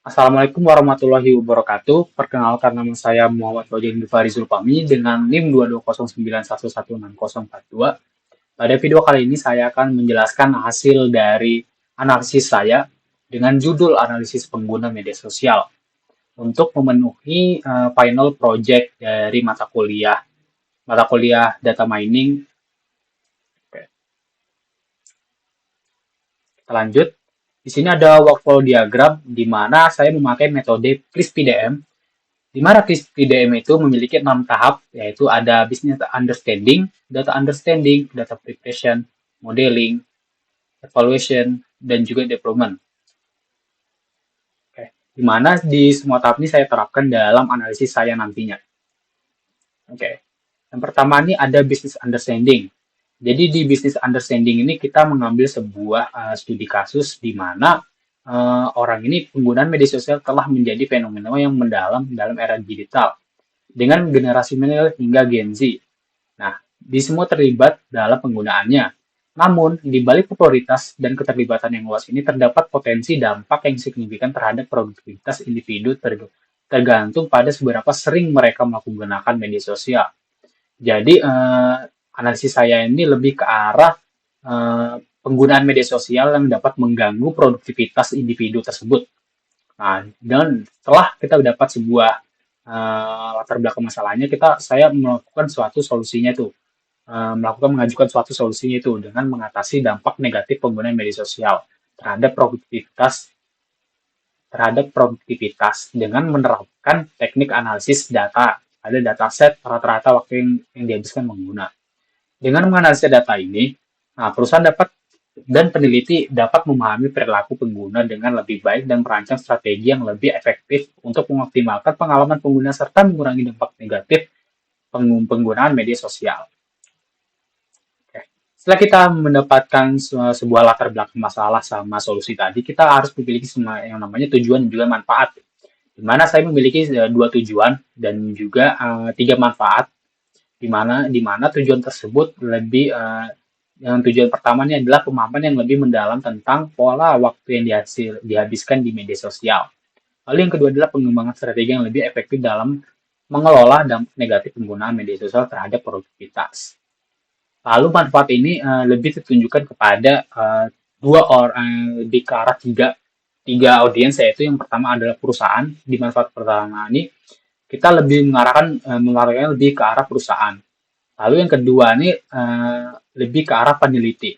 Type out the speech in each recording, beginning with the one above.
Assalamualaikum warahmatullahi wabarakatuh. Perkenalkan nama saya Muhammad Fauzan Dufari Zulfami dengan NIM 22091164042. Pada video kali ini saya akan menjelaskan hasil dari analisis saya dengan judul analisis pengguna media sosial untuk memenuhi final project dari mata kuliah data mining. Oke, kita lanjut. Di sini ada workflow diagram di mana saya memakai metode CRISP-DM, di mana PDM itu memiliki 6 tahap, yaitu ada business understanding, data preparation, modeling, evaluation, dan juga development. Oke. Di mana di semua tahap ini saya terapkan dalam analisis saya nantinya. Oke. Yang pertama ini ada business understanding. Jadi di business understanding ini kita mengambil sebuah studi kasus di mana orang ini penggunaan media sosial telah menjadi fenomena yang mendalam dalam era digital dengan generasi milenial hingga Gen Z. Nah, di semua terlibat dalam penggunaannya. Namun, di balik popularitas dan keterlibatan yang luas ini terdapat potensi dampak yang signifikan terhadap produktivitas individu tergantung pada seberapa sering mereka menggunakan media sosial. Jadi, analisis saya ini lebih ke arah penggunaan media sosial yang dapat mengganggu produktivitas individu tersebut. Nah, dan setelah kita dapat sebuah latar belakang masalahnya, saya melakukan suatu solusinya itu, mengajukan suatu solusinya itu dengan mengatasi dampak negatif penggunaan media sosial terhadap produktivitas dengan menerapkan teknik analisis data. Ada dataset rata-rata waktu yang dihabiskan pengguna. Dengan menganalisis data ini, perusahaan dan peneliti dapat memahami perilaku pengguna dengan lebih baik dan merancang strategi yang lebih efektif untuk mengoptimalkan pengalaman pengguna serta mengurangi dampak negatif penggunaan media sosial. Oke. Setelah kita mendapatkan sebuah latar belakang masalah sama solusi tadi, kita harus memiliki semua yang namanya tujuan dan juga manfaat. Di mana saya memiliki dua tujuan dan juga tiga manfaat. Di mana tujuan tersebut yang tujuan pertamanya adalah pemahaman yang lebih mendalam tentang pola waktu yang dihabiskan di media sosial. Lalu yang kedua adalah pengembangan strategi yang lebih efektif dalam mengelola dampak negatif penggunaan media sosial terhadap produktivitas. Lalu manfaat ini lebih ditunjukkan kepada lebih ke arah tiga audiens, yaitu yang pertama adalah perusahaan. Di manfaat pertama ini kita lebih mengarahkan lebih ke arah perusahaan. Lalu yang kedua ini lebih ke arah peneliti.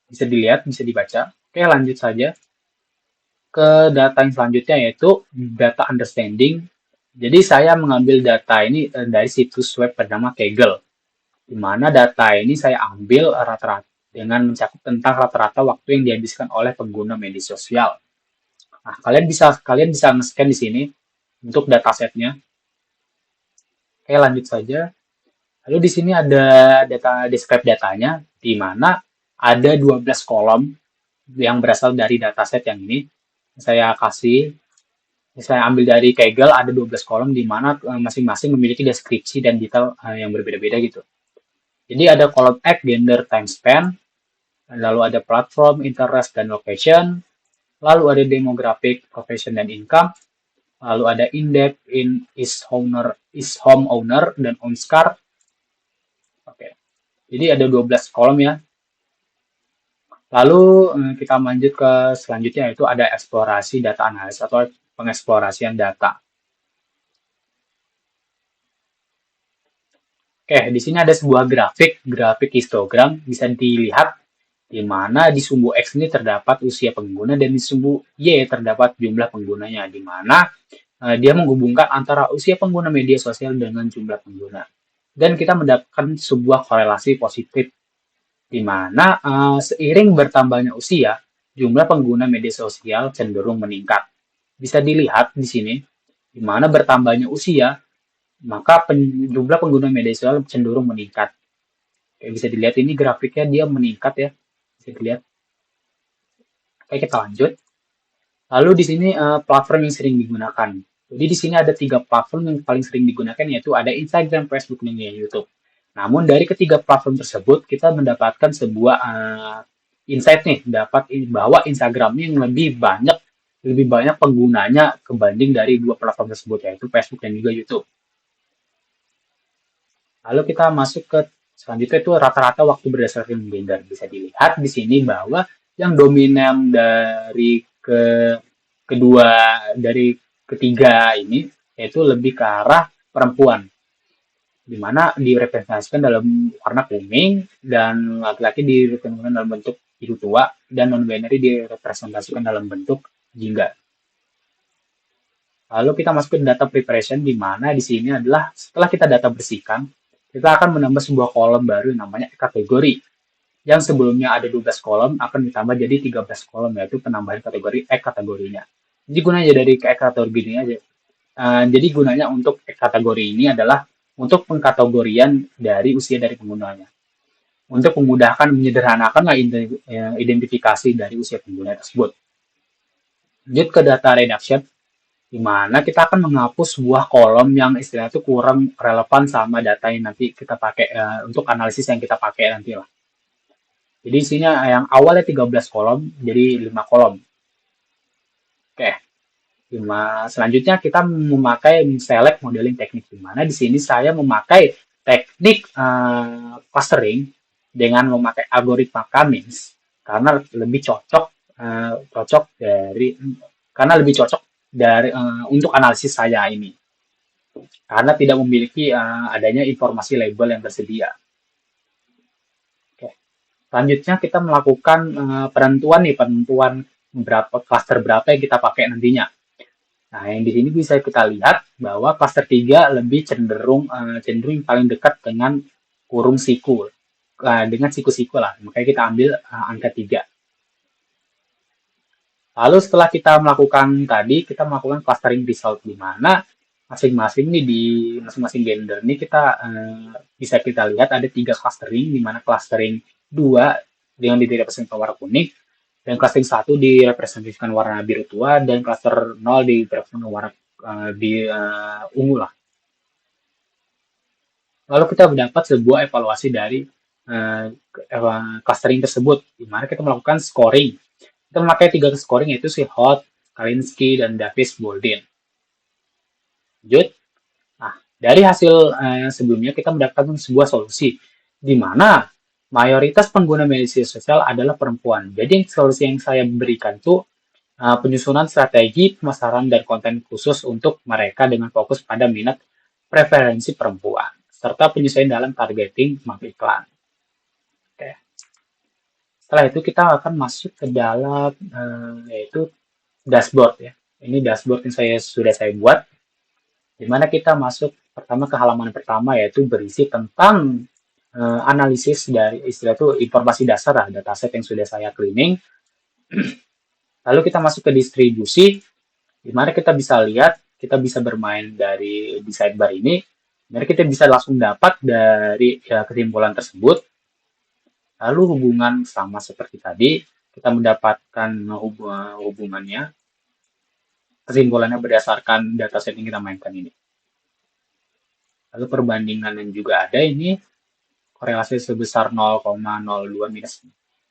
Bisa dilihat, bisa dibaca. Oke, lanjut saja ke data yang selanjutnya, yaitu data understanding. Jadi saya mengambil data ini dari situs web bernama Kaggle, di mana data ini saya ambil rata-rata dengan mencakup tentang rata-rata waktu yang dihabiskan oleh pengguna media sosial. Nah, kalian bisa nge-scan di sini untuk datasetnya. Oke, lanjut saja. Lalu di sini ada describe datanya, di mana ada 12 kolom yang berasal dari dataset yang ini. Saya ambil dari Kaggle, ada 12 kolom di mana masing-masing memiliki deskripsi dan detail yang berbeda-beda gitu. Jadi ada kolom age, gender, time span, lalu ada platform, interest, dan location, lalu ada demographic, profession, dan income, lalu ada in-depth, is home owner, dan owns car. Oke. Jadi ada 12 kolom ya. Lalu kita lanjut ke selanjutnya, yaitu ada eksplorasi data analis atau pengeksplorasian data. Oke, di sini ada sebuah grafik histogram, bisa dilihat di mana di sumbu X ini terdapat usia pengguna dan di sumbu Y terdapat jumlah penggunanya, di mana dia menghubungkan antara usia pengguna media sosial dengan jumlah pengguna. Dan kita mendapatkan sebuah korelasi positif, di mana seiring bertambahnya usia, jumlah pengguna media sosial cenderung meningkat. Bisa dilihat di sini, di mana bertambahnya usia, maka jumlah pengguna media sosial cenderung meningkat. Oke, bisa dilihat ini grafiknya dia meningkat ya, bisa dilihat. Oke, kita lanjut. Lalu di sini platform yang sering digunakan. Jadi di sini ada 3 platform yang paling sering digunakan, yaitu ada Instagram, Facebook, dan YouTube. Namun dari ketiga platform tersebut kita mendapatkan sebuah insight nih, bahwa Instagram yang lebih banyak lebih banyak penggunanya kebanding dari dua platform tersebut, yaitu Facebook dan juga YouTube. Lalu kita masuk ke selanjutnya itu rata-rata waktu berdasarkan gender. Bisa dilihat di sini bahwa yang dominan kedua dari ketiga ini yaitu lebih ke arah perempuan, di mana direpresentasikan dalam warna kuning dan laki-laki direpresentasikan dalam bentuk biru tua dan non-binary direpresentasikan dalam bentuk jingga. Lalu kita masuk ke data preparation, di mana di sini adalah setelah kita data bersihkan, kita akan menambah sebuah kolom baru yang namanya kategori. Yang sebelumnya ada 12 kolom akan ditambah jadi 13 kolom, yaitu penambahan kategori kategorinya. Jadi gunanya dari kategori ini aja. Jadi gunanya untuk kategori ini adalah untuk pengkategorian dari usia dari penggunanya. Untuk memudahkan, menyederhanakan identifikasi dari usia pengguna tersebut. Lanjut ke data reduction, di mana kita akan menghapus sebuah kolom yang istilahnya itu kurang relevan sama data yang nanti kita pakai untuk analisis yang kita pakai nanti lah. Jadi isinya yang awalnya 13 kolom jadi 5 kolom. Oke. Selanjutnya kita memakai select modeling teknik, di mana di sini saya memakai teknik clustering dengan memakai algoritma Cummings karena lebih cocok dari untuk analisis saya ini, karena tidak memiliki adanya informasi label yang tersedia. Oke. Selanjutnya kita melakukan penentuan cluster berapa yang kita pakai nantinya. Nah, yang di sini bisa kita lihat bahwa cluster 3 lebih cenderung paling dekat dengan kurung siku. Dengan siku-siku lah, makanya kita ambil angka 3. Lalu setelah kita melakukan clustering result, di mana masing-masing nih di masing-masing gender ini kita bisa kita lihat ada 3 clustering, di mana clustering 2 dengan direpresentasikan warna kuning, dan clustering 1 direpresentasikan warna biru tua, dan cluster 0 direpresentasikan warna ungu lah. Lalu kita mendapat sebuah evaluasi dari clustering tersebut, di mana kita melakukan scoring. Kita memakai 3 scoring, yaitu si Hot, Kalinsky, dan Davis-Baldwin. Lanjut. Nah, dari hasil sebelumnya kita mendapatkan sebuah solusi, di mana mayoritas pengguna media sosial adalah perempuan. Jadi solusi yang saya berikan itu penyusunan strategi pemasaran dan konten khusus untuk mereka dengan fokus pada minat preferensi perempuan, serta penyesuaian dalam targeting iklan. Oke. Setelah itu kita akan masuk ke dalam yaitu dashboard ya. Ini dashboard yang sudah saya buat, di mana kita masuk pertama ke halaman pertama, yaitu berisi tentang analisis dari istilah itu informasi dasar lah, dataset yang sudah saya cleaning. Lalu kita masuk ke distribusi, di mana kita bisa lihat, kita bisa bermain di sidebar ini, dan kita bisa langsung dapat dari kesimpulan tersebut. Lalu hubungan sama seperti tadi, kita mendapatkan hubungannya, kesimpulannya berdasarkan dataset yang kita mainkan ini. Lalu perbandingan yang juga ada ini, korelasi sebesar 0,02 minus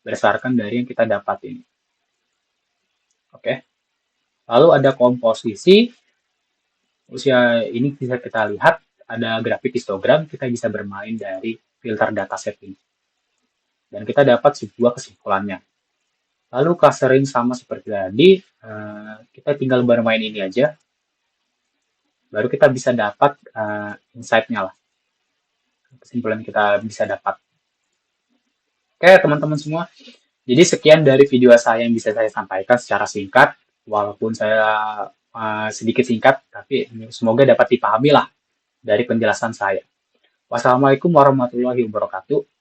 berdasarkan dari yang kita dapat ini. Oke. Lalu ada komposisi, usia ini bisa kita lihat, ada grafik histogram, kita bisa bermain dari filter dataset ini. Dan kita dapat sebuah kesimpulannya. Lalu clustering sama seperti tadi, kita tinggal bermain ini aja, baru kita bisa dapat insight-nya lah. Kesimpulan kita bisa dapat. Oke, teman-teman semua. Jadi sekian dari video saya yang bisa saya sampaikan secara singkat, walaupun saya sedikit singkat, tapi semoga dapat dipahami lah dari penjelasan saya. Wassalamualaikum warahmatullahi wabarakatuh.